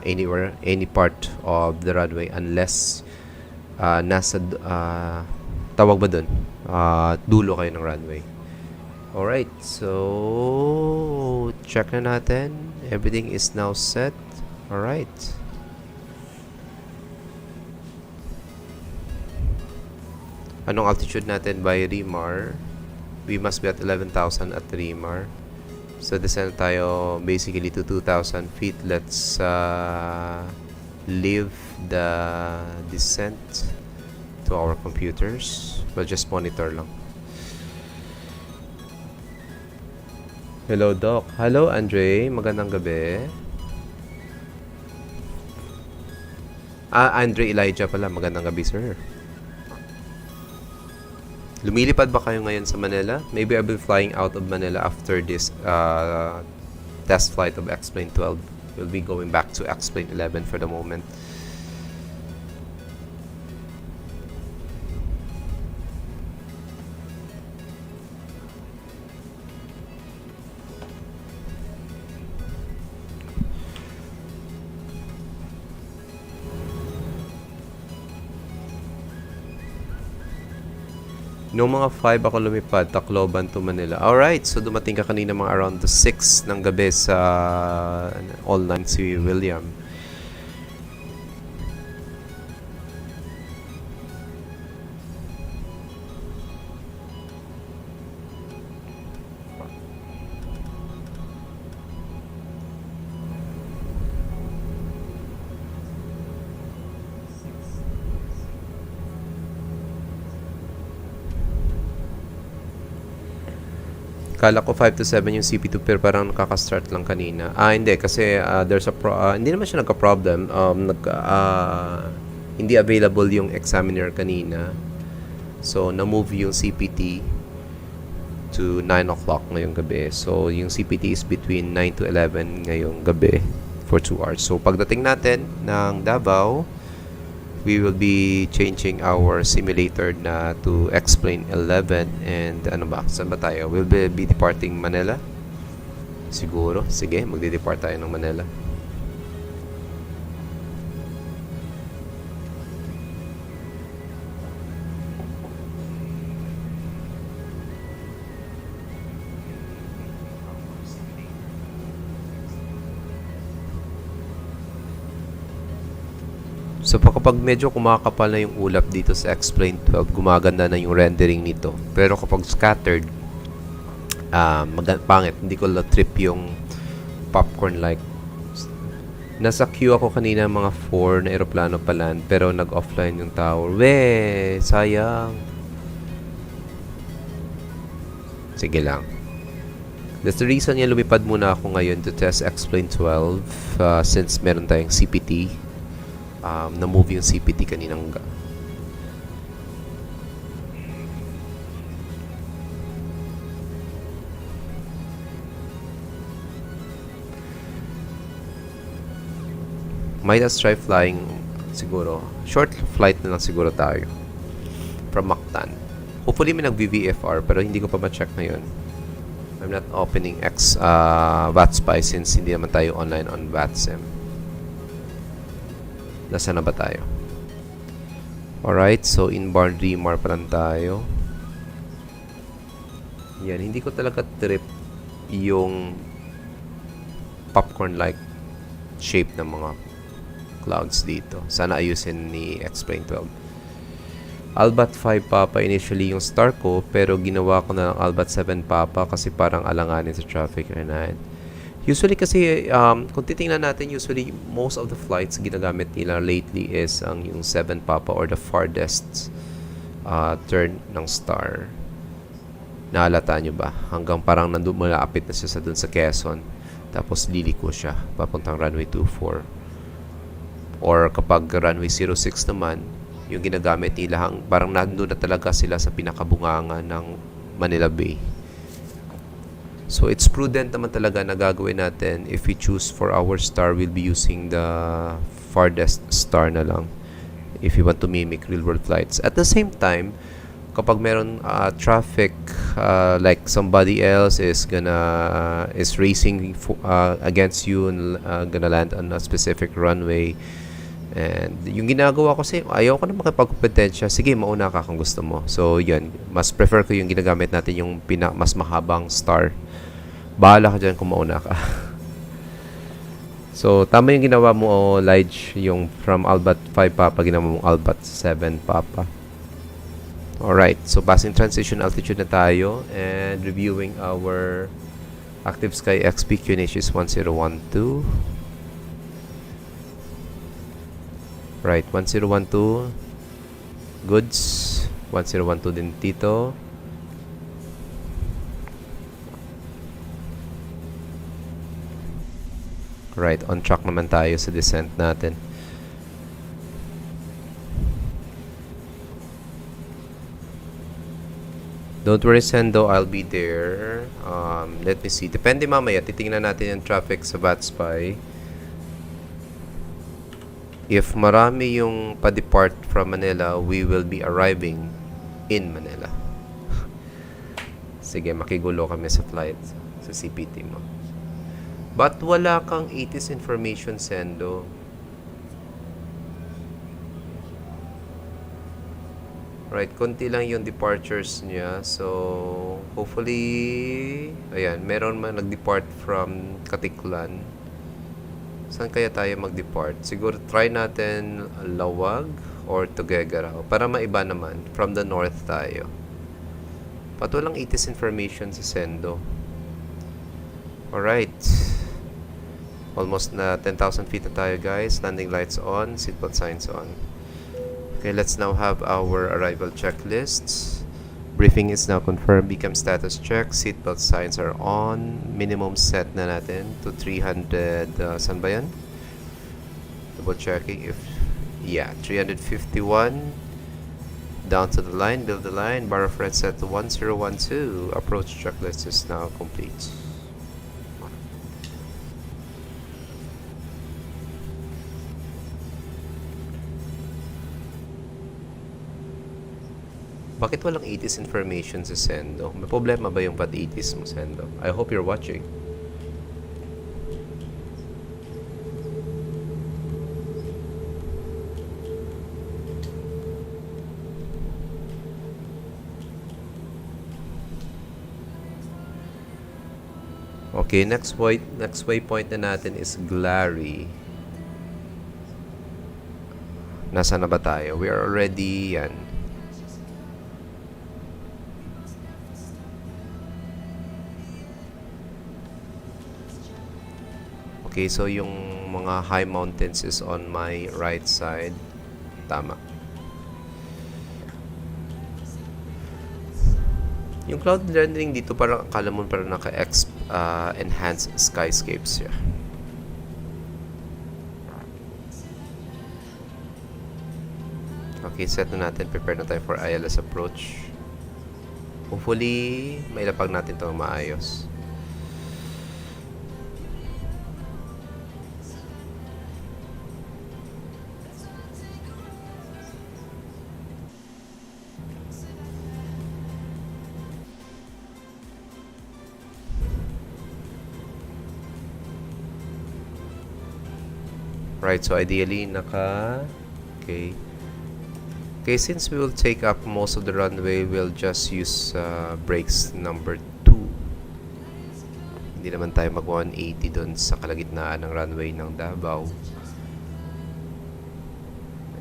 anywhere, any part of the runway unless nasa tawag ba dun? Dulo kayo ng runway. Alright, so check na natin. Everything is now set. Alright. Anong altitude natin by Remar? We must be at 11,000 at Remar. So descend tayo basically to 2,000 feet. Let's leave the descent to our computers. We'll just monitor lang. Hello, Doc. Hello, Andre. Magandang gabi. Andre Elijah pala. Magandang gabi, sir. Lumilipad ba kayo ngayon sa Manila? Maybe I'll be flying out of Manila after this test flight of X-Plane 12. We'll be going back to X-Plane 11 for the moment. Noong mga 5 ako lumipad, Tacloban to Manila. Alright, so dumating ka kanina mga around the 6 ng gabi sa all-night si William. Kala ko 5 to 7 yung CP2 pero parang nakaka-start lang kanina. Hindi kasi there's a hindi naman siya nagka-problem. Hindi available yung examiner kanina. So na-move yung CPT to 9 o'clock ngayong gabi. So yung CPT is between 9 to 11 ngayong gabi for 2 hours. So pagdating natin ng Davao, we will be changing our simulator na to explain 11 and ano ba, saan ba tayo? We'll be departing Manila siguro, sige, magde-depart tayo ng Manila. So kapag medyo kumakapal na yung ulap dito sa Explain 12, gumaganda na yung rendering nito. Pero kapag scattered, pangit. Hindi ko trip yung popcorn-like. Nasa queue ako kanina mga 4 na aeroplano palan, pero nag-offline yung tower. Weh, sayang. Sige lang. That's the reason yung lumipad muna ako ngayon to test Explain 12 since meron tayong CPT. Na-move yung CPT kaninang might as try flying siguro. Short flight na lang siguro tayo from Mactan. Hopefully may nag-VVFR pero hindi ko pa ma-check ngayon. I'm not opening VATSPI since hindi naman tayo online on VATSIM. Nasaan na ba tayo? Alright, so inbound DMAR pa lang tayo. Yan, hindi ko talaga trip yung popcorn-like shape ng mga clouds dito. Sana ayusin ni Explain 12. Albat 5 Papa initially yung star ko, pero ginawa ko na ng Albat 7 Papa kasi parang alanganin sa traffic. Usually kasi, kung titingnan natin, usually most of the flights ginagamit nila lately is ang yung 7 Papa or the farthest turn ng star. Naalata nyo ba? Hanggang parang nandun malapit na siya dun sa Quezon. Tapos liliko siya papuntang runway 24. Or kapag runway 06 naman, yung ginagamit nila, parang nandun na talaga sila sa pinakabunganga ng Manila Bay. So, it's prudent naman talaga na gagawin natin. If we choose for our star, we'll be using the farthest star na lang. If you want to mimic real-world flights. At the same time, kapag meron traffic, like somebody else is racing against you and gonna land on a specific runway. And yung ginagawa ko kasi, ayaw ko na makipagkompetensya. Sige, mauna ka kung gusto mo. So, yun. Mas prefer ko yung ginagamit natin yung mas mahabang star. Bahala ka dyan kung mauna ka. So, tama yung ginawa mo, Lige, yung from Albat 5 Papa, ginawa mo Albat 7 Papa. Alright, so passing transition altitude na tayo and reviewing our Active Sky XP QNH is 1012. Right, 1012. Goods. 1012 din dito. Right, on track naman tayo sa descent natin. Don't worry, Sendo, I'll be there. Let me see. Depende mamaya. Titingnan natin yung traffic sa VATSPI. If marami yung pa-depart from Manila, we will be arriving in Manila. Sige, makigulo kami sa flight sa CPT mo. But wala kang 80s information, Sendo. Right, konti lang yung departures niya. So, hopefully, ayan, meron man nag-depart from Katiklan. Saan kaya tayo mag-depart? Siguro try natin Lawag or Tuguegarao para maiba naman. From the north tayo. Pat walang itis information sa Sendo. Alright. Almost na 10,000 feet na tayo, guys. Landing lights on, seatbelt signs on. Okay, let's now have our arrival checklists. Briefing is now confirmed. Become status check. Seatbelt signs are on. Minimum set na natin to 300. Saan ba yan? Double checking if... Yeah, 351. Down to the line. Build the line. Bar of red set to 1012. Approach checklist is now complete. Bakit walang 80s information sa Sendo? May problema ba yung pad 80s mo, Sendo? I hope you're watching. Okay, next waypoint na natin is Glary. Nasaan na ba tayo? We are already, yan. Okay, so yung mga high mountains is on my right side. Tama. Yung cloud rendering dito parang akala mo parang naka-enhance skyscapes siya. Okay, set na natin. Prepare na tayo for ILS approach. Hopefully, mailapag natin ito maayos. Right, so ideally, okay. Okay, since we will take up most of the runway, we'll just use brakes number 2. Hindi naman tayo mag-180 dun sa kalagitnaan ng runway ng Davao.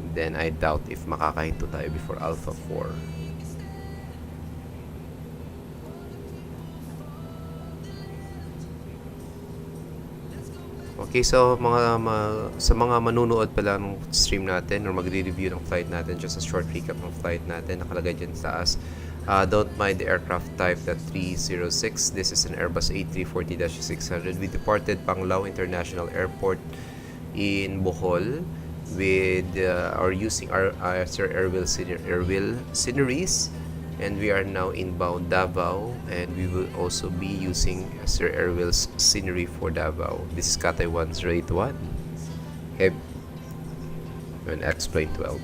And then, I doubt if makakahinto tayo before Alpha 4. Okay, so sa mga manunood pala ng stream natin or magre-review ng flight natin, just a short recap ng flight natin, nakalagay dyan sa taas. Don't mind the aircraft type, that 306. This is an Airbus A340-600. We departed Panglao International Airport in Bohol with or using our Sir Airwil Sceneries. And we are now inbound Davao, and we will also be using Sir Airwil's scenery for Davao. This is Cathay 1081. Okay. And X-Plane 12.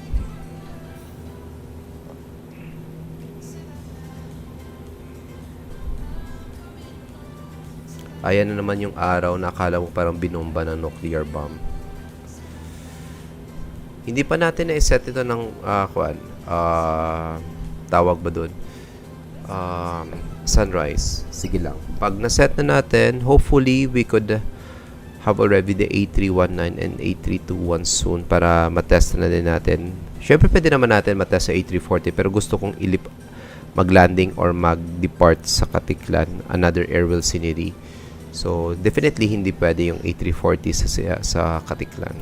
Ayan na naman yung araw na akala mo parang binomba ng nuclear bomb. Hindi pa natin na-set ito ng tawag ba doon? Sunrise. Sige lang. Pag na-set na natin, hopefully we could have already the A319 and A321 soon para matest na din natin. Syempre pwede naman natin matest sa A340 pero gusto kong mag-landing or mag-depart sa Katiklan, another Airwil Scenery. So definitely hindi pwede yung A340 sa Katiklan.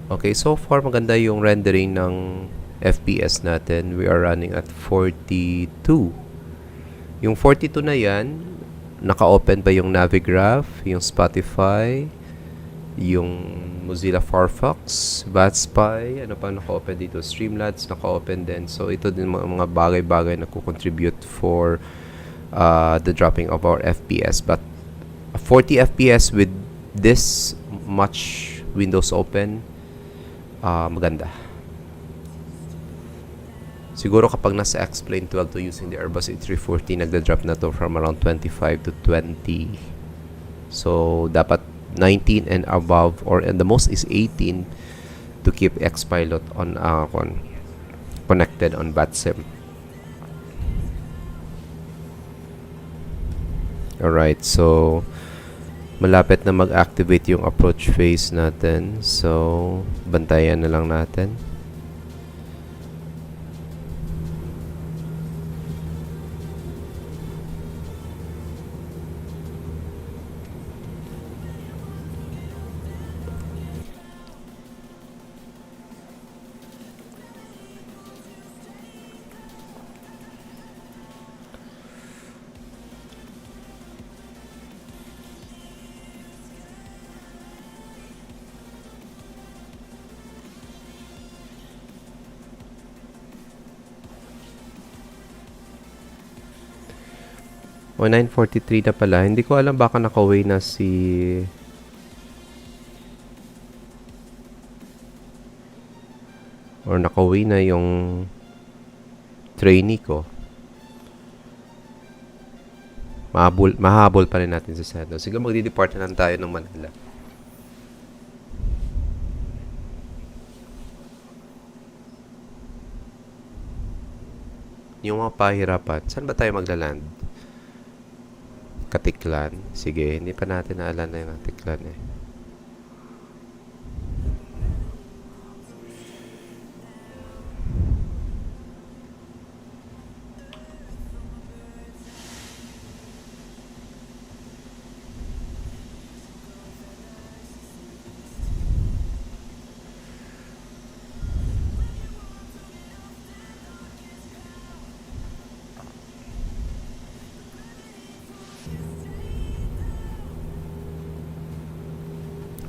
Okay, so far maganda yung rendering ng FPS natin. We are running at 42. Yung 42 na yan, naka-open pa yung Navigraph, yung Spotify, yung Mozilla Firefox, Batspy, ano pa naka-open dito? Streamlabs naka-open din. So ito din mga bagay-bagay na kukontribute for the dropping of our FPS. But 40 FPS with this much Windows open, maganda. Siguro kapag nasa X-plane 12 to using the Airbus A340, nagda-drop na to from around 25 to 20. So, dapat 19 and above, or and the most is 18 to keep X-Pilot on connected on BATSIM. Alright, so malapit na mag-activate yung approach phase natin. So, bantayan na lang natin. O, 9:43 na pala. Hindi ko alam, baka naka-way na or naka-way na yung trainee ko. Mahabol pa rin natin sa Sado. Siguro magdi-depart na lang tayo ng Manila. Yung mga pahirapan, saan ba tayo maglaland? Katiklan. Sige, hindi pa natin naalan na yung Katiklan eh.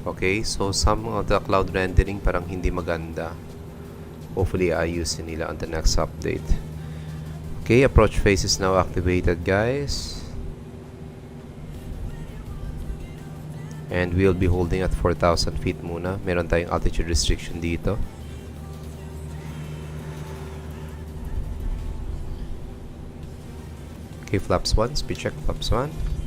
Okay, so some of the cloud rendering parang hindi maganda. Hopefully, ayusin nila on the next update. Okay, approach phase is now activated, guys. And we'll be holding at 4,000 feet muna. Meron tayong altitude restriction dito. Okay, flaps 1. Speed check, flaps 1.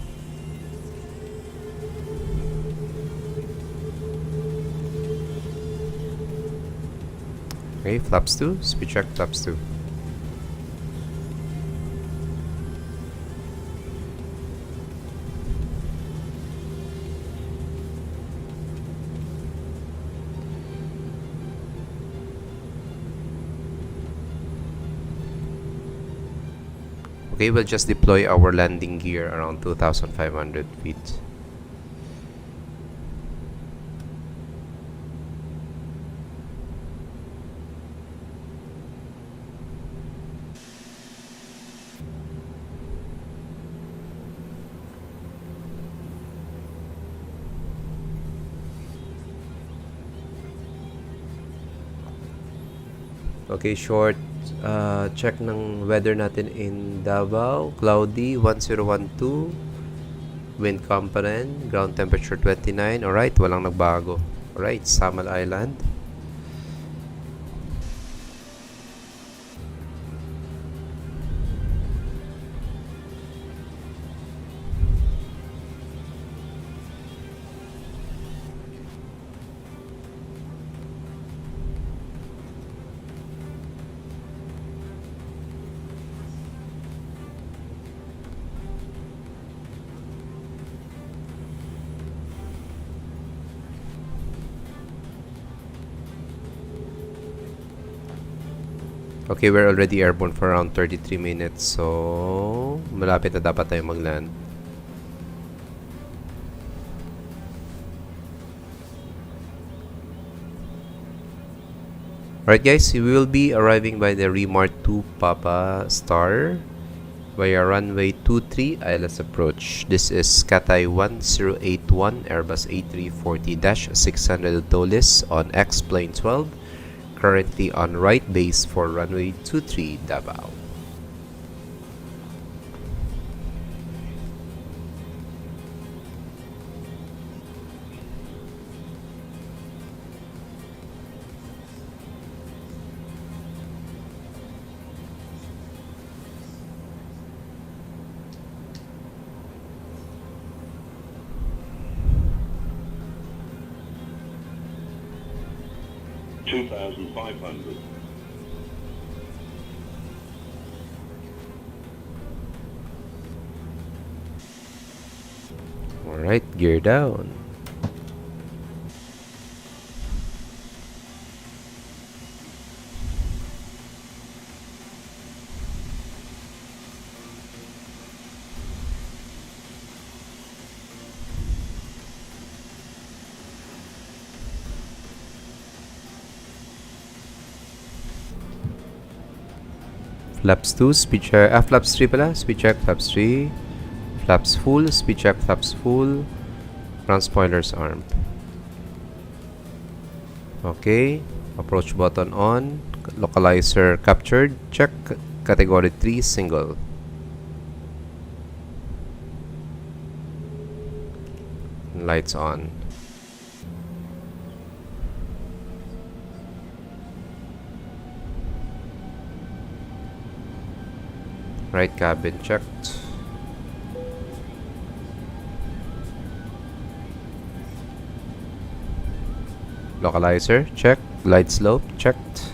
Okay, flaps 2. Speed check, flaps 2. Okay, we'll just deploy our landing gear around 2,500 feet. Okay, short check ng weather natin in Davao. Cloudy, 1012. Wind component, ground temperature 29. Alright, walang nagbago. Alright, Samal Island. Okay, we're already airborne for around 33 minutes. So, malapit na dapat tayo mag-land. Alright guys, we will be arriving by the Remart 2 Papa Star via runway 23 ILS approach. This is Cathay 1081 Airbus A340-600 Dulles on X-Plane 12. Currently on right base for runway 23 Davao. 2,500. Alright, gear down. Flaps 2, speed check. Flaps 3 pala. Speed check, flaps 3. Flaps full, speed check, flaps full. Front spoilers armed. Okay. Approach button on. Localizer captured. Check. Category 3, single. Lights on. Right cabin checked. Localizer check. Light slope checked.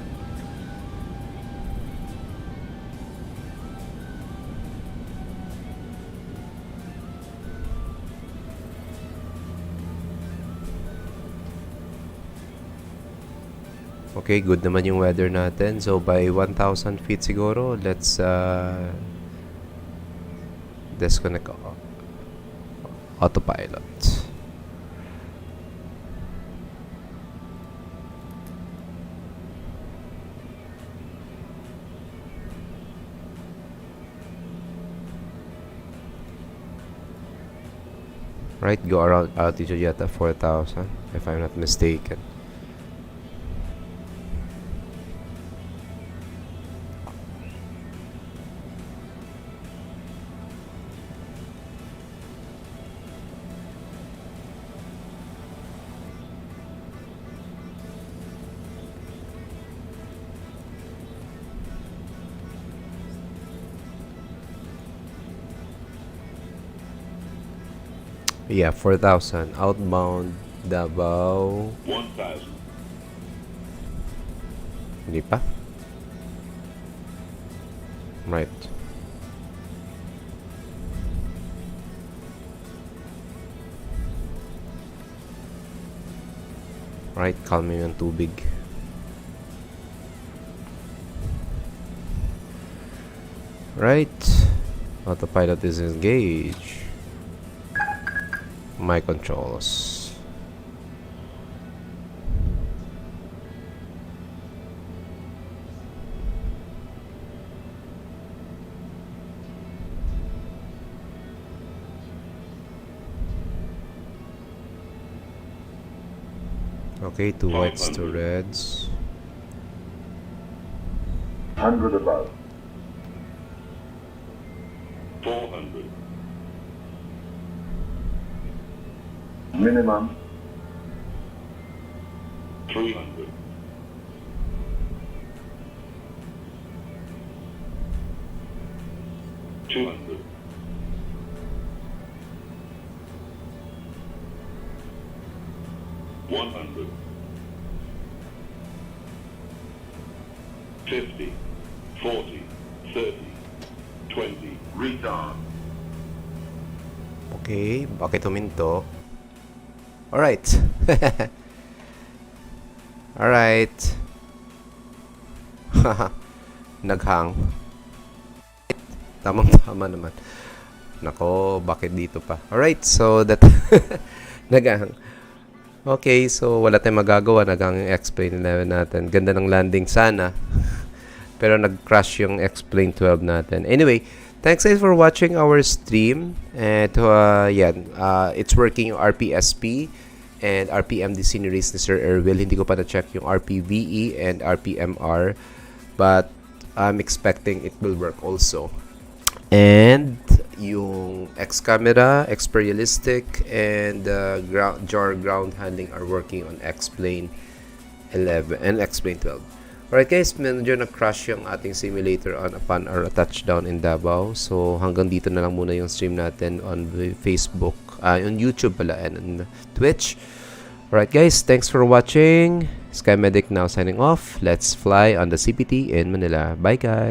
Okay, good naman yung weather natin. So, by 1,000 feet siguro, let's disconnect autopilot. Right, go around altitude yata 4,000 if I'm not mistaken. Yeah, 4,000. Outbound Davao. 1,000. Hindi pa? Right. Right, calming yung tubig. Right. Autopilot is engaged. My controls. Okay, 2 whites, 2 reds. 100 above. 400. Minimum. 300. 200. 100. 50. 40. 30. 20. Retard. Okay, bakit huminto? Alright. Alright. Naghang. Tamang-tama naman. Nako, bakit dito pa? Alright, so that naghang. Okay, so wala tayong magagawa. Naghang yung X-Plane 11 natin. Ganda ng landing sana. Pero nag-crash yung X-Plane 12 natin. Anyway, thanks guys for watching our stream. And it's working yung RPSP and RPMD sceneries ni Sir Airwil. Hindi ko pa na-check yung RPVE and RPMR. But I'm expecting it will work also. And yung X camera, X realistic, and jar ground handling are working on X-Plane 11 and X-Plane 12. Alright guys, medyo na-crash yung ating simulator upon our touchdown in Davao. So hanggang dito na lang muna yung stream natin on Facebook, on YouTube pala, and on Twitch. Alright guys, thanks for watching. Sky Medic now signing off. Let's fly on the CPT in Manila. Bye, guys.